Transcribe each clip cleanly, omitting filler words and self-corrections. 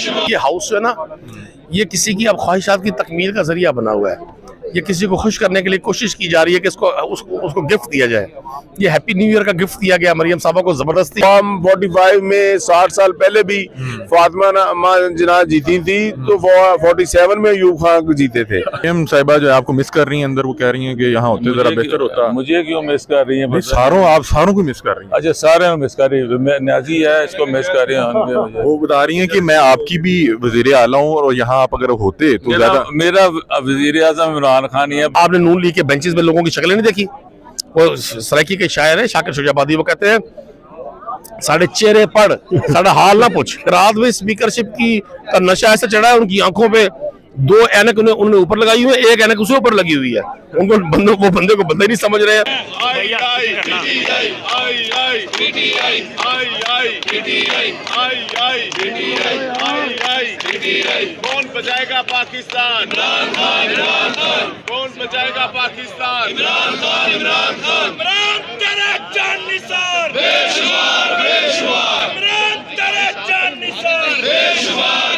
ये हाउस जो है ना, ये किसी की अब ख्वाहिशात की तकमील का जरिया बना हुआ है। ये किसी को खुश करने के लिए कोशिश की जा रही है कि उसको गिफ्ट दिया जाए। ये हैप्पी न्यू ईयर का गिफ्ट दिया गया मरियम साहबा को जबरदस्ती। फॉर्म 45 में 60 साल पहले भी फातिमा जना जीती थी, तो 47 में अयूब खान जीते थे। मरियम साहिबा जो है आपको मिस कर रही हैं अंदर, वो कह रही हैं कि यहाँ होते जरा बेहतर होता। मुझे क्यों मिस कर रही है? आप सारों को मिस कर रही हैं। अच्छा, सारे मिस कर रही है। न्याजी है, इसको मिस कर रही है। वो बता रही हैं कि मैं आपकी भी वजीर आला हूँ और यहाँ आप अगर होते तो ज्यादा। मेरा वजीर आज़म इमरान खान ही है। आपने नून लीग के बेंचेस में लोगों की शक्लें नहीं देखी? वो सराइकी के शायर है शाकिर शुजाबादी, वो कहते हैं साढ़े चेहरे पढ़ साढ़ा हाल ना पूछ। रात में स्पीकरशिप की का नशा ऐसा चढ़ा है, उनकी आंखों पे 2 ऐनक उन्होंने ऊपर लगाई हुई है, 1 ऐनक उसे ऊपर लगी हुई है। उनको वो बंदे को बंदे नहीं समझ रहे हैं। कौन बचाएगा पाकिस्तान? कौन बचाएगा पाकिस्तान? इमरान खान। इमरान तेरे जान निसार, बेशुमार बेशुमार। इमरान तेरे जान निसार,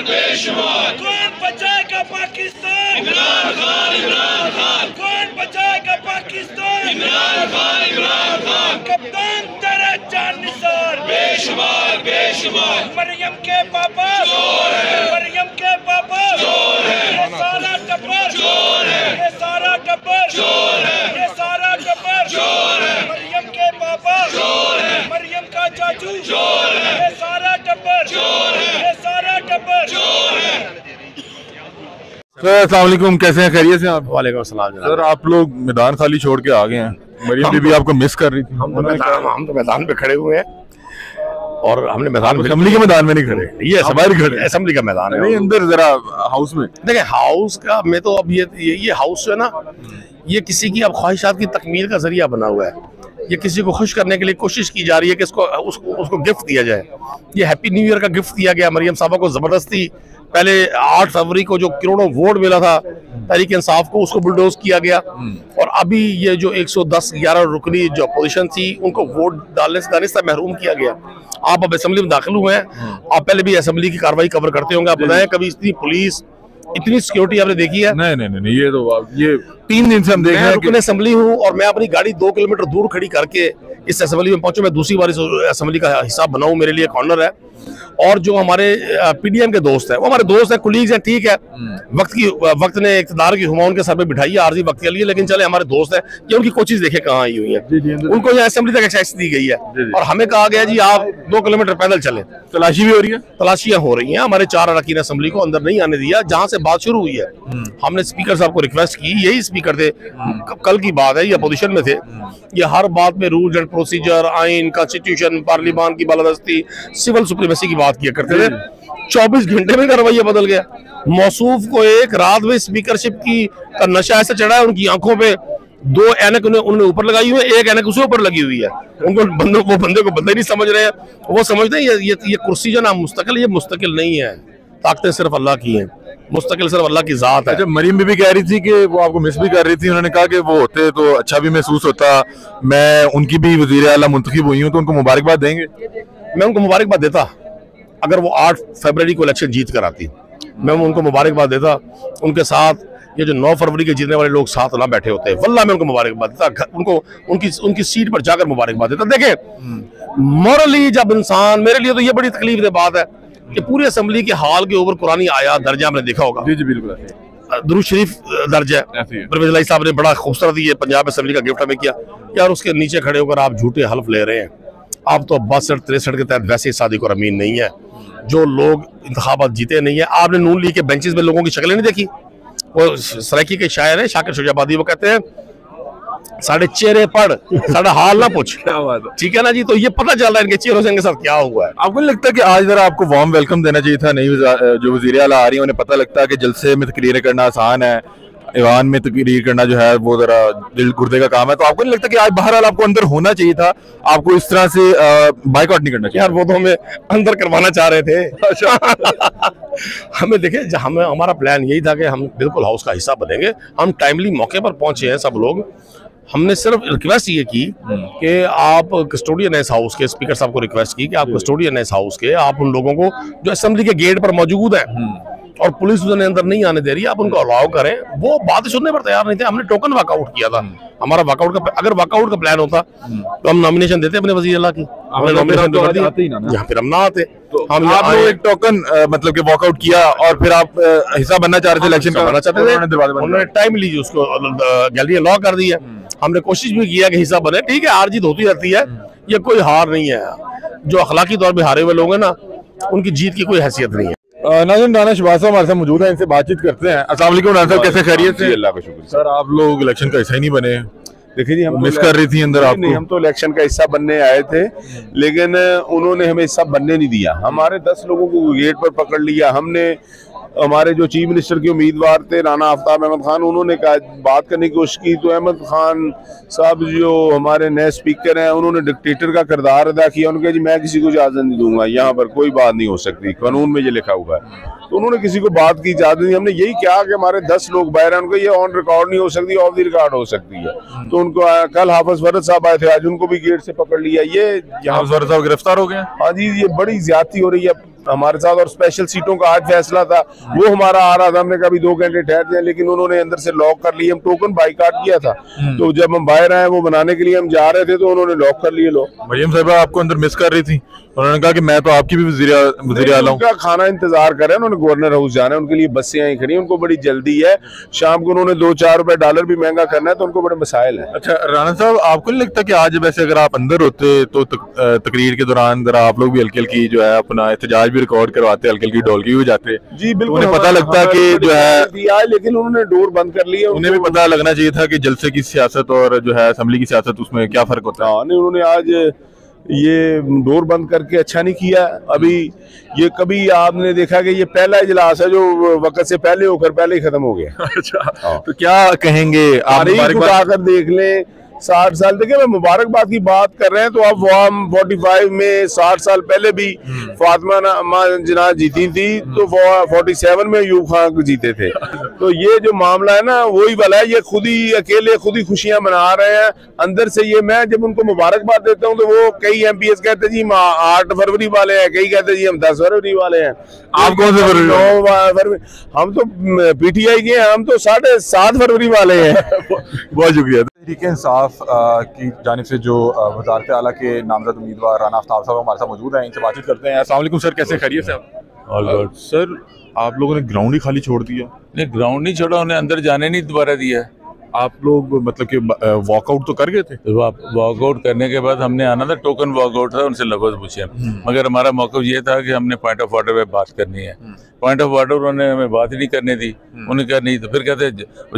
बेशुमार। कौन बचाएगा पाकिस्तान? इमरान खान। कौन बचाएगा पाकिस्तान? इमरान खान। कप्तान तेरे जान निसार, बेशुमार। मरियम के पापा चोर है, मरियम के पापा चोर है। ये सारा टब्बर चोर है, ये सारा टब्बर चोर है, ये सारा टब्बर चोर है। मरियम के पापा चोर है, मरियम का चाचू चोर है, ये सारा टब्बर चोर है, ये सारा टब्बर चोर है। सर अस्सलाम वालेकुम, कैसे हैं? खैरियत से आप? वालेकुम अस्सलाम। सर आप लोग मैदान खाली छोड़ के आ गए हैं। मरियम बीबी आपको मिस कर रही थी। हम तो मैदान पे खड़े हुए हैं और हमने मैदान असेंबली के मैदान में नहीं खड़े, ये असेंबली का मैदान है। नहीं अंदर जरा हाउस में देखिए हाउस का मैं तो अब ये हाउस जो है ना, ये किसी की अब ख्वाहिशात की तकमील का जरिया बना हुआ है। ये किसी को खुश करने के लिए कोशिश की जा रही है कि उसको गिफ्ट दिया जाए। ये हैप्पी न्यू ईयर का गिफ्ट दिया गया मरियम साहबा को जबरदस्ती। पहले 8 फरवरी को जो करोड़ों वोट मिला था तहरीक इंसाफ को, उसको बुलडोज किया गया। और अभी ये जो 110-11 रुकनी जो अपोजिशन थी, उनको वोट डालने से महरूम किया गया। आप अब असेंबली में दाखिल हुए हैं, आप पहले भी असेंबली की कार्रवाई कवर करते होंगे। आप बताएं कभी इतनी पुलिस, इतनी सिक्योरिटी आपने देखी है? नहीं, ये 3 दिन से हम देख रहे हैं। रुकने असेंबली हूँ और मैं अपनी गाड़ी 2 किलोमीटर दूर खड़ी करके इस असेंबली में पहुंचू। मैं दूसरी बार इस असेंबली का हिसाब बनाऊं, मेरे लिए एक ऑनर है। और जो हमारे पीडीएम के दोस्त हैं, वो हमारे दोस्त हैं, कुलीग्स हैं, ठीक है। वक्त ने इक़्तिदार की हुमायूं के सर पे बिठाई है आरजी वक्त के लिए, लेकिन चले हमारे दोस्त हैं। ये उनकी कोशिश देखे कहाँ आई हुई है। उनको यहाँ असेंबली तक एक्सेस दी गई है और हमें कहा गया जी आप 2 किलोमीटर पैदल चले। तलाशी भी हो रही है, तलाशियां हो रही हैं। हमारे 4 अरकान असेंबली को अंदर नहीं आने दिया। जहां से बात शुरू हुई है, हमने स्पीकर साहब को रिक्वेस्ट की, यही स्पीकर थे, कल की बात है, ये अपोजिशन में थे। ये हर बात में रूल्स एंड प्रोसीजर, आइन, कॉन्स्टिट्यूशन, पार्लियामान की बालादस्ती, सिविल सुप्रीमेसी की बात किया करते थे। 24 घंटे में रवैया बदल गया। मौसूफ को एक रात में स्पीकरशिप की का नशा ऐसा चढ़ा है, उनकी आंखों पे 2 ऐनक उन्होंने ऊपर लगाई हुई है, 1 ऐनक उसे ऊपर लगी हुई है। उनको वो बंदे को बंदे नहीं समझ रहे हैं। वो समझते हैं ये कुर्सी जो ना मुस्तकिल, ये मुस्तकिल नहीं है। ताकतें सिर्फ अल्लाह की हैं, मुस्तकिल सिर्फ अल्लाह की जात है। अच्छा, मरियम बीबी कह रही थी कि वो आपको मिस भी कर रही थी। उन्होंने कहा कि वो होते तो अच्छा भी महसूस होता। मैं उनकी भी वजीर आला मुंतखब हुई हूँ, तो उनको मुबारकबाद देंगे? मैं उनको मुबारकबाद देता। अगर वो 8 फरवरी को इलेक्शन जीत कर आती, मैं उनको मुबारकबाद देता। उनके साथ ये जो 9 फरवरी के जीतने वाले लोग साथ ना बैठे होते, वल्लाह मैं उनको मुबारकबाद देता। उनको उनकी सीट पर जाकर मुबारकबाद देता। देखें मॉरली जब इंसान, मेरे लिए तो ये बड़ी तकलीफ की बात है कि पूरी असेंबली के हाल के ऊपर कुरानी आया दर्जा आपने देखा होगा। जी बिल्कुल, दुरूद शरीफ दर्ज है। परवेज इलाही साहब ने बड़ा खूबसूरत ये पंजाब असेंबली का गिफ्ट हमें किया। यार उसके नीचे खड़े होकर आप झूठे हल्फ ले रहे हैं। आप तो 62-63 के तहत वैसे ही सादिक और अमीन नहीं है। जो लोग इंतखाबात जीते नहीं है। आपने नून लीग के बेंचेस में लोगों की शक्लें नहीं देखी? वो सराइकी के शायर है शाकिर शुजाबादी, वो कहते हैं साढ़े चेहरे पढ़ साढ़ा हाल ना पूछ। क्या बात है, ठीक है ना जी। तो ये पता चल रहा है इनके चेहरों से इनके साथ क्या हुआ है। आपको नहीं लगता कि आज जरा आपको वार्म वेलकम देना चाहिए था? नई जो वज़ीर आला आ रही है, उन्हें पता लगता है कि जलसे में तकरीरें करना आसान है, ईवान में तकरीर करना जो है वो जरा दिल गुर्दे का काम है। तो आपको नहीं लगता कि आज बहरहाल आपको अंदर होना चाहिए था? आपको इस तरह से बाइकआउट नहीं करना चाहिए? यार वो तो हमें अंदर करवाना चाह रहे थे। हमें देखे, हमारा प्लान यही था कि हम बिल्कुल हाउस का हिस्सा बनेंगे। हम टाइमली मौके पर पहुंचे हैं सब लोग। हमने सिर्फ रिक्वेस्ट ये की कि आप कस्टोडियन इस हाउस के स्पीकर साहब को रिक्वेस्ट की कि आप कस्टोडियन इस हाउस के आप उन लोगों को जो असेंबली के गेट पर मौजूद है और पुलिस उन्हें अंदर नहीं आने दे रही है, आप उनको अलाउ करें। वो बात सुनने पर तैयार नहीं थे। हमने टोकन वॉकआउट किया था। हमारा वॉकआउट का अगर वॉकआउट का प्लान होता तो हम नॉमिनेशन देते अपने वजीर अल्लाह की, हमने नॉमिनेशन तो कर दी, यहाँ फिर हम ना आते। हम आप लोग एक टोकन मतलब कि वॉकआउट किया और फिर आप हिस्सा बनना चाह रहे थे, इलेक्शन बनना चाहते थे, उन्होंने टाइम लीजिए उसको गैलरी लॉक कर दी है। हमने कोशिश भी किया कि हिस्सा बने, ठीक है, हार जीत होती रहती है, ये कोई हार नहीं है। जो अखलाकी तौर पर हारे हुए लोग हैं ना, उनकी जीत की कोई हैसियत नहीं है। नाज़रीन, राना शहबाज साहब हमारे साथ मौजूद हैं, इनसे बातचीत करते हैं। अस्सलाम वालेकुम राना साहब, कैसे खैरियत से? अल्लाह का शुक्र। सर, आप लोग इलेक्शन का हिस्सा ही नहीं बने। देखिए जी, हम मिस कर रही थी अंदर आपको। नहीं, हम तो इलेक्शन का हिस्सा बनने आए थे, लेकिन उन्होंने हमें हिस्सा बनने नहीं दिया। हमारे 10 लोगों को गेट पर पकड़ लिया। हमने हमारे जो चीफ मिनिस्टर के उम्मीदवार थे राना आफ्ताब अहमद खान, उन्होंने कहा बात करने की कोशिश की तो अहमद खान साहब जो हमारे नए स्पीकर हैं, उन्होंने डिक्टेटर का किरदार अदा किया। उन्होंने कहा जी मैं किसी को इजाजत नहीं दूंगा, यहाँ पर कोई बात नहीं हो सकती, कानून में ये लिखा हुआ है। तो उन्होंने किसी को बात की इजाजत नहीं। हमने यही कहा कि हमारे 10 लोग बाहर हैं, उनको ये ऑन रिकॉर्ड नहीं हो सकती, ऑफ द रिकॉर्ड हो सकती है। तो उनको कल हाफिज फरद साहब आए थे, आज उनको भी गेट से पकड़ लिया। ये हाफिज फरद साहब गिरफ्तार हो गए? हाँ जी, ये बड़ी ज्यादती हो रही है हमारे साथ। और स्पेशल सीटों का आज फैसला था, वो हमारा आ रहा था। हमने कभी 2 घंटे ठहरते हैं, लेकिन उन्होंने अंदर से लॉक कर लिए। हम टोकन बाइकाट किया था, तो जब हम बाहर आए वो बनाने के लिए हम जा रहे थे, तो उन्होंने लॉक कर लिए लोग। मरियम साहिबा आपको अंदर मिस कर रही थी, उन्होंने कहा कि मैं तो आपकी भी वज़ीर आला हूं। उनका खाना इंतजार कर रहे हैं, उन्होंने गवर्नर हाउस जाना है, उनके लिए बसें आई खड़ी हैं, उनको बड़ी जल्दी है। शाम को उन्होंने $2-4 भी महंगा करना है, तो उनको बड़े मसाइल है। अच्छा राना साहब, आपको नहीं लगता कि आज वैसे अगर आप अंदर होते तो तकरीर के दौरान जरा आप लोग भी हल्की हल्की जो है अपना एहतजाज भी रिकॉर्ड करवाते, हल्की हल्की ढोलकी भी जाते? जी बिल्कुल, उन्हें पता लगता कि जो है दिया, लेकिन उन्होंने डोर बंद कर लिया। उन्हें भी पता लगना चाहिए था कि जलसे की सियासत और जो है असेंबली की सियासत, उसमें क्या फर्क होता है। नहीं, उन्होंने आज ये डोर बंद करके अच्छा नहीं किया। अभी ये कभी आपने देखा कि ये पहला इजलास है जो वक्त से पहले होकर पहले ही खत्म हो गया। अच्छा, तो क्या कहेंगे आप? उठाकर देख लें, 60 साल, देखिए मैं मुबारकबाद की बात कर रहे हैं तो अब फॉर्म 45 में 60 साल पहले भी फातिमा जना जीती थी, तो 47 में अयूब खान जीते थे। तो ये जो मामला है ना, वही वाला है। ये खुद ही अकेले खुद ही खुशियां मना रहे हैं अंदर से। ये मैं जब उनको मुबारकबाद देता हूँ तो वो कई MPs कहते जी 8 फरवरी वाले हैं, कई कहते जी हम 10 फरवरी वाले हैं। आप कौन से फरवरी? 9 फरवरी। हम तो PTI के हैं, हम तो 7.5 फरवरी वाले हैं। बहुत शुक्रिया। तहरीक इंसाफ की जानिब से जो वज़ारत आला के नामजद उम्मीदवार राना आफ्ताब साहब हमारे साथ मौजूद हैं, इनसे बातचीत करते हैं। अस्सलाम वालेकुम सर, कैसे खैरियत से आप? All good. सर, आप लोगों ने ग्राउंड ही खाली छोड़ दिया। नहीं, ग्राउंड नहीं छोड़ा, उन्हें अंदर जाने नहीं दोबारा दिया। आप लोग मतलब कि वॉकआउट तो कर गए थे? वॉकआउट करने के बाद हमने आना था, टोकन वॉकआउट था, उनसे लफ्ज़ पूछे, मगर हमारा मौक़िफ़ ये था कि हमने पॉइंट ऑफ ऑर्डर पे बात करनी है। पॉइंट ऑफ ऑर्डर उन्होंने हमें बात ही नहीं करने दी। उन्होंने कहा नहीं, तो फिर कहते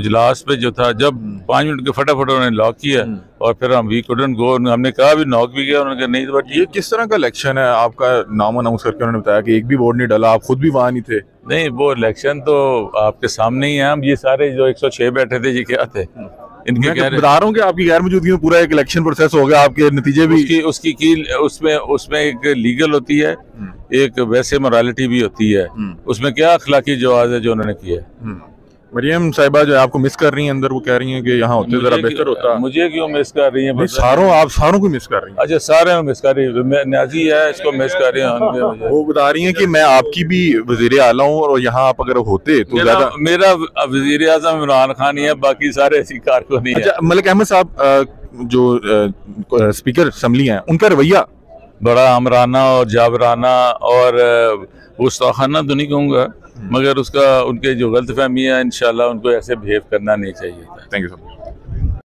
इजलास पे जो था, जब 5 मिनट के फटाफट उन्होंने लॉक किया और फिर हम वी कुडंट गो। हमने कहा भी नॉक भी किया, उन्होंने कहा नहीं। तो ये किस तरह का इलेक्शन है? आपका नाम अनाउंस करके उन्होंने बताया कि एक भी वोट नहीं डाला, आप खुद भी वहाँ नहीं थे। नहीं, वो इलेक्शन तो आपके सामने ही है। हम ये सारे जो 106 बैठे थे, ये क्या थे? इनके क्या बता रहा हूँ कि आपकी गैर मौजूदगी में पूरा एक इलेक्शन प्रोसेस हो गया, आपके नतीजे भी उसकी कील उसमें एक लीगल होती है, एक वैसे मोरालिटी भी होती है। उसमें क्या अखलाकी जवाब है जो उन्होंने किया है। मरियम साहिबा जो है आपको मिस कर रही हैं अंदर, वो कह रही हैं कि यहाँ होते जरा बेहतर होता। मुझे क्यों मिस कर रही है? आप सारों को मिस कर रही हैं। अच्छा, सारे मिस कर रही है। न्याजी है, इसको मिस कर रही है। वो बता रही हैं कि मैं आपकी भी वजीर आला हूँ और यहाँ आप अगर होते तो ज्यादा। मेरा वजीर आज़म इमरान खान ही है, बाकी सारे ऐसी कारकुनी है। अच्छा, मलिक अहमद साहब जो स्पीकर असम्बली हैं, उनका रवैया बड़ा आमराना और जाबराना और गुस्ताखाना तो नहीं कहूँगा, मगर उनके जो गलत फहमी है, इंशाल्लाह उनको ऐसे बिहेव करना नहीं चाहिए। Thank you sir.